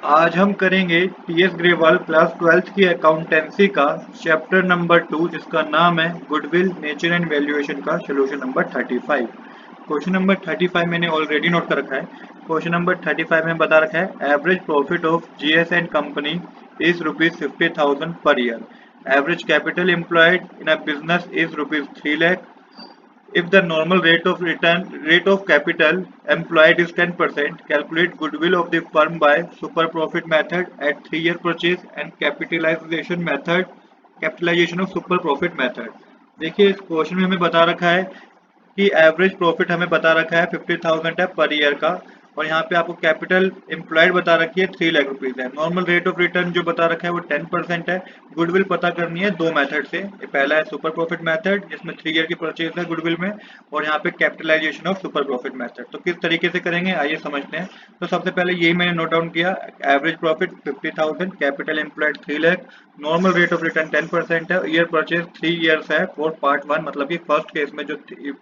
आज हम करेंगे टीएस ग्रेवाल क्लास 12th की अकाउंटेंसी का चैप्टर नंबर 2 जिसका नाम है गुडविल नेचर एंड वैल्यूएशन का सोल्यूशन नंबर 35। क्वेश्चन नंबर 35 मैंने ऑलरेडी नोट कर रखा है। क्वेश्चन नंबर 35 में बता रखा है average profit of GS and company is ₹50,000 per year. Average capital employed in a business is ₹3 lakh. If the normal rate of capital employed is 10%, calculate goodwill of the firm by super profit method at 3-year purchase and capitalization of super profit method। देखिए इस question में हमें बता रखा है कि average profit हमें बता रखा है 50,000 है पर ईयर का, और यहाँ पे आपको कैपिटल एम्प्लॉयड बता रखी है 3 लाख रुपीज है। नॉर्मल रेट ऑफ रिटर्न जो बता रखा है वो 10% है। गुडविल पता करनी है दो मेथड से। ये पहला है सुपर प्रॉफिट मेथड जिसमें 3 ईयर की परचेज है गुडविल में, और यहाँ पे capitalisation of super profit method. तो किस तरीके से करेंगे आइए समझते हैं। तो सबसे पहले यही मैंने नोट डाउन किया, average profit 50,000, capital employed 3 lakh, normal rate of return 10% है, ईयर परचेज 3 ईयर्स है फॉर पार्ट 1, मतलब कि फर्स्ट केस में जो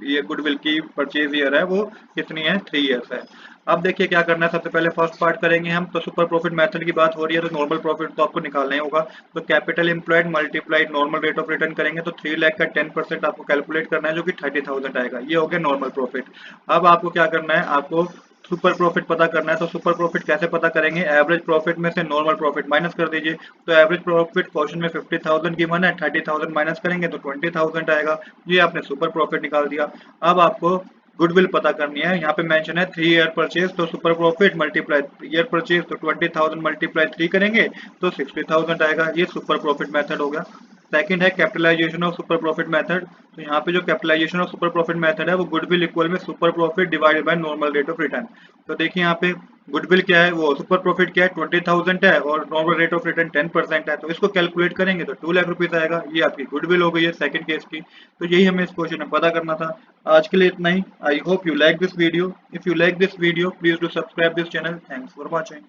ये गुडविल की परचेज ईयर है वो कितनी है 3 ईयर्स है। अब देखिए क्या करना है, सबसे पहले फर्स्ट पार्ट करेंगे हम। तो सुपर प्रॉफिट मेथड की बात हो रही है तो नॉर्मल प्रॉफिट तो आपको निकालना ही होगा। तो capital employed multiplied normal rate of return करेंगे तो 3 लाख का 10% आपको कैलकुलेट करना है जो कि 30,000 आएगा। ये हो गया नॉर्मल प्रॉफिट। अब आपको क्या करना है, आपको सुपर प्रॉफिट पता करना है। तो सुपर प्रॉफिट कैसे पता करेंगे, एवरेज प्रॉफिट में से नॉर्मल प्रॉफिट माइनस कर दीजिए। तो एवरेज प्रॉफिट क्वेश्चन में 50,000 गिवन है, 30,000 माइनस करेंगे तो 20,000 आएगा। ये आपने सुपर प्रॉफिट निकाल दिया। अब आपको गुडविल पता करनी है। यहाँ पे मेंशन है 3 ईयर परचेज, तो super profit multiply year purchase, तो 20,000 मल्टीप्लाई 3 करेंगे तो 60,000 आएगा। ये सुपर प्रॉफिट मेथड हो गया। सेकंड है capitalisation of super profit method. तो यहाँ पे जो capitalisation of super profit method है वो गुडविल इक्वल में super profit divided by normal rate of return. तो देखिए यहाँ पे गुडविल क्या है, वो सुपर प्रॉफिट क्या है 20,000 है, और नॉर्मल रेट ऑफ रिटर्न 10% है। तो इसको कैलकुलेट करेंगे तो 2 लाख रुपीज आएगा। ये आपकी गुडविल हो गई है सेकंड केस की। तो यही हमें इस क्वेश्चन में पता करना था। आज के लिए इतना ही। I hope you like this video. If you like this video please do subscribe this channel. Thanks for watching.